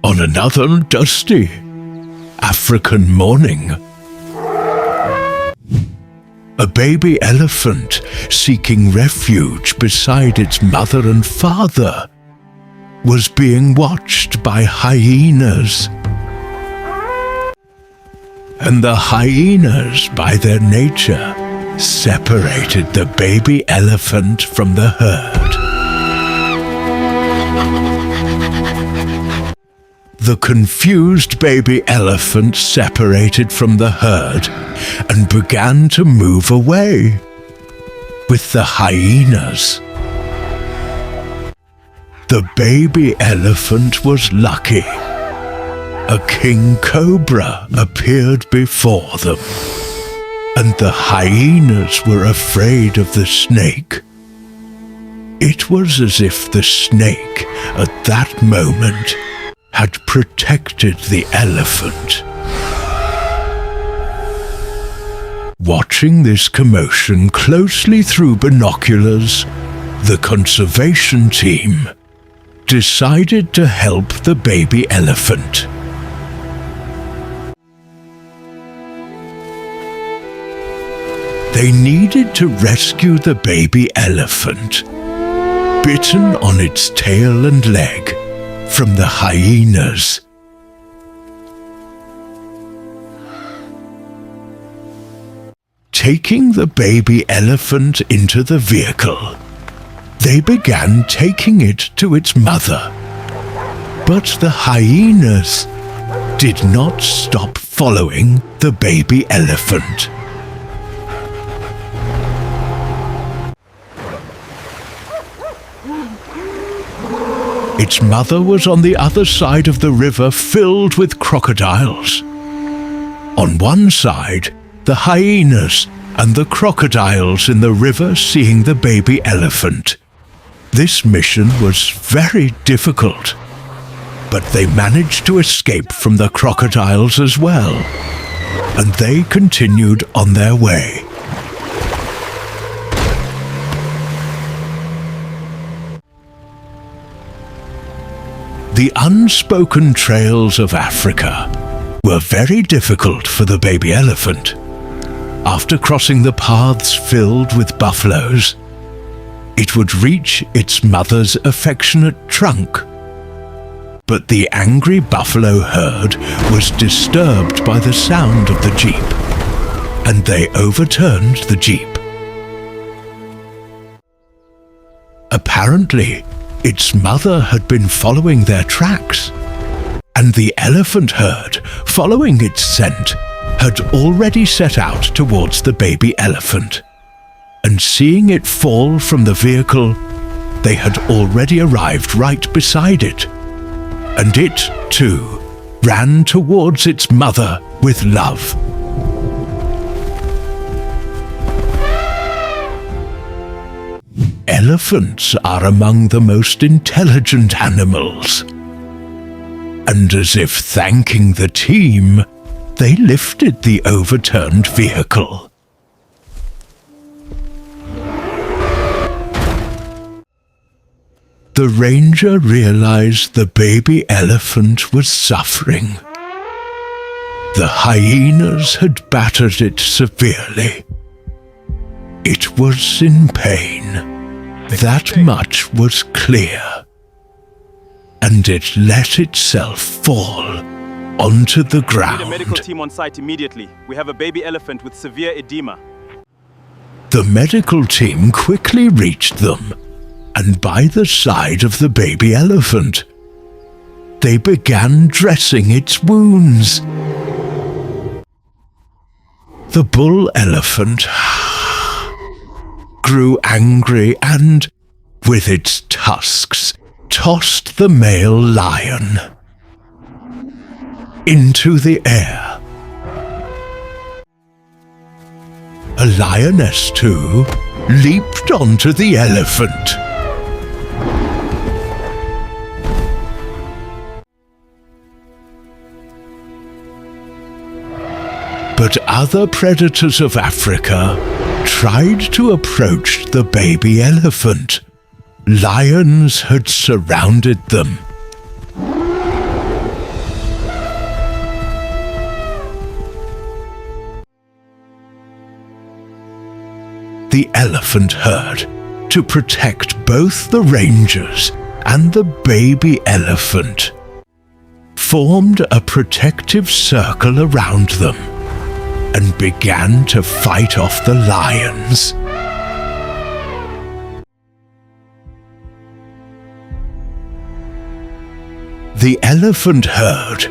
On another dusty African morning, a baby elephant seeking refuge beside its mother and father was being watched by hyenas. And the hyenas, by their nature, separated the baby elephant from the herd. The confused baby elephant separated from the herd and began to move away with the hyenas. The baby elephant was lucky. A king cobra appeared before them, and the hyenas were afraid of the snake. It was as if the snake, at that moment, had protected the elephant. Watching this commotion closely through binoculars, the conservation team decided to help the baby elephant. They needed to rescue the baby elephant, bitten on its tail and leg, from the hyenas. Taking the baby elephant into the vehicle, they began taking it to its mother. But the hyenas did not stop following the baby elephant. Its mother was on the other side of the river filled with crocodiles. On one side, the hyenas and the crocodiles in the river seeing the baby elephant. This mission was very difficult, but they managed to escape from the crocodiles as well, and they continued on their way. The unspoken trails of Africa were very difficult for the baby elephant. After crossing the paths filled with buffaloes, it would reach its mother's affectionate trunk. But the angry buffalo herd was disturbed by the sound of the jeep, and they overturned the jeep. Apparently, its mother had been following their tracks, and the elephant herd, following its scent, had already set out towards the baby elephant. And seeing it fall from the vehicle, they had already arrived right beside it. And it, too, ran towards its mother with love. Elephants are among the most intelligent animals. And as if thanking the team, they lifted the overturned vehicle. The ranger realized the baby elephant was suffering. The hyenas had battered it severely. It was in pain. That much was clear. And it let itself fall onto the ground. We need a medical team on site immediately. We have a baby elephant with severe edema. The medical team quickly reached them, and by the side of the baby elephant, they began dressing its wounds. The bull elephant grew angry and, with its tusks, tossed the male lion into the air. A lioness, too, leaped onto the elephant. But other predators of Africa tried to approach the baby elephant. Lions had surrounded them. the elephant herd to protect both the rangers and the baby elephant, formed a protective circle around them and began to fight off the lions. The elephant herd,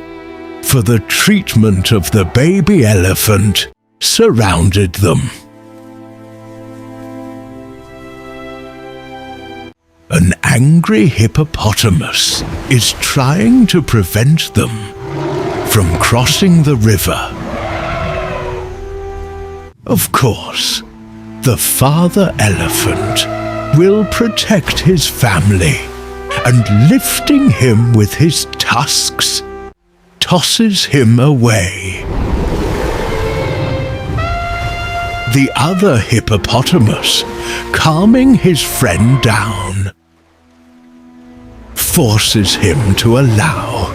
for the treatment of the baby elephant, surrounded them. An angry hippopotamus is trying to prevent them from crossing the river. Of course, the father elephant will protect his family, and lifting him with his tusks, tosses him away. The other hippopotamus, calming his friend down, forces him to allow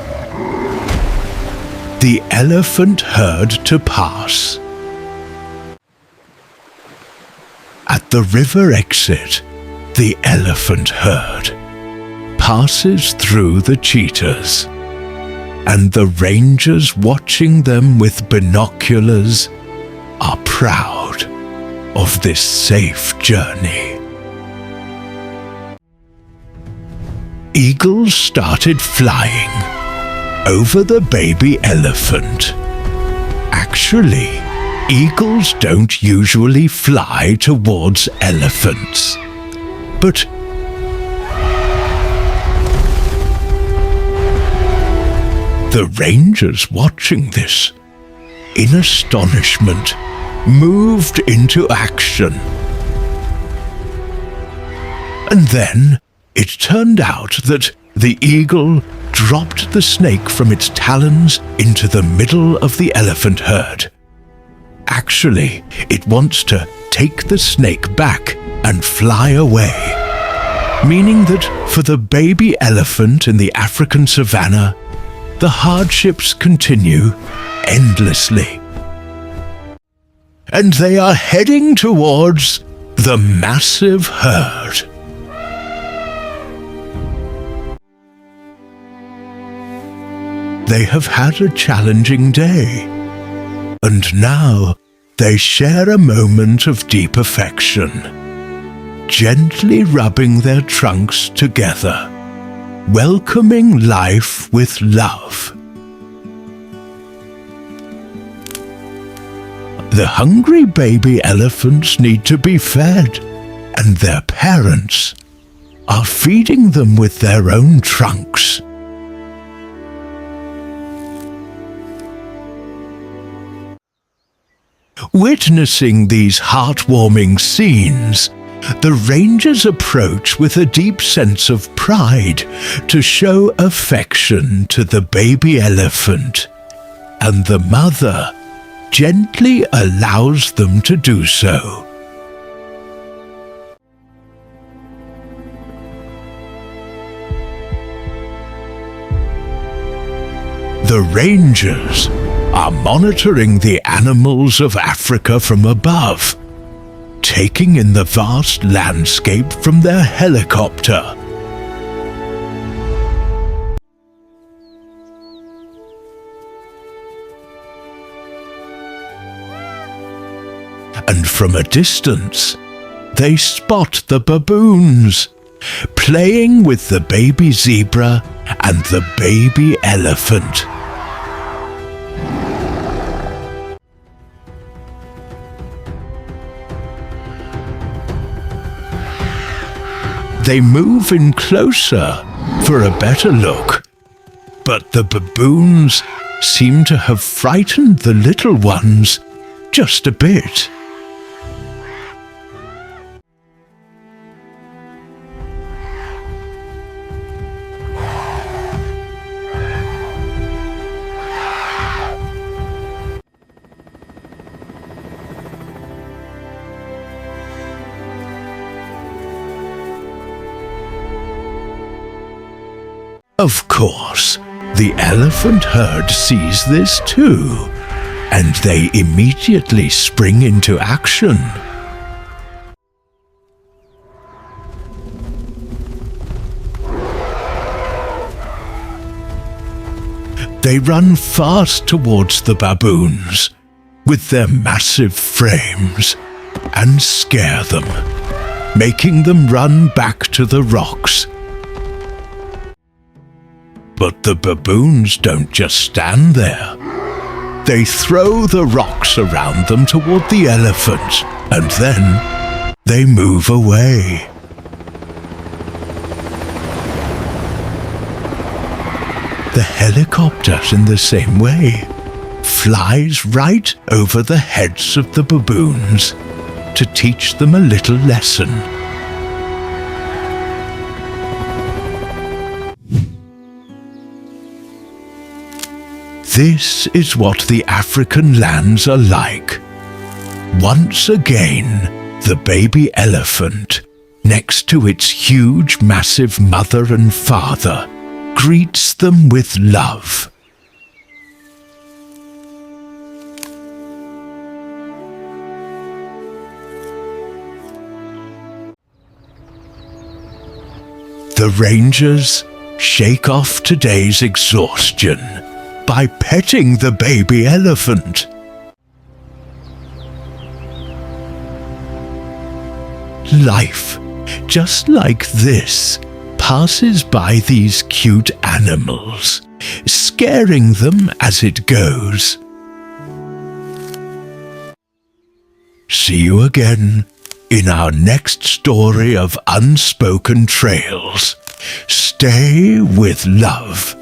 the elephant herd to pass. At the river exit, the elephant herd passes through the cheetahs, and the rangers watching them with binoculars are proud of this safe journey. Eagles started flying over the baby elephant. Actually, eagles don't usually fly towards elephants, but the rangers watching this, in astonishment, moved into action. And then it turned out that the eagle dropped the snake from its talons into the middle of the elephant herd. Actually, it wants to take the snake back and fly away, meaning that for the baby elephant in the African savannah, the hardships continue endlessly. And they are heading towards the massive herd. They have had a challenging day, and now they share a moment of deep affection, gently rubbing their trunks together, welcoming life with love. The hungry baby elephants need to be fed, and their parents are feeding them with their own trunks. Witnessing these heartwarming scenes, the rangers approach with a deep sense of pride to show affection to the baby elephant, and the mother gently allows them to do so. The rangers are monitoring the animals of Africa from above, taking in the vast landscape from their helicopter. And from a distance, they spot the baboons, playing with the baby zebra and the baby elephant. They move in closer for a better look, but the baboons seem to have frightened the little ones just a bit. Of course, the elephant herd sees this too, and they immediately spring into action. They run fast towards the baboons with their massive frames and scare them, making them run back to the rocks. But the baboons don't just stand there. They throw the rocks around them toward the elephants, and then they move away. The helicopter, in the same way, flies right over the heads of the baboons to teach them a little lesson. This is what the African lands are like. Once again, the baby elephant, next to its huge, massive mother and father, greets them with love. The rangers shake off today's exhaustion by petting the baby elephant. Life, just like this, passes by these cute animals, scaring them as it goes. See you again in our next story of Unspoken Trails. Stay with love.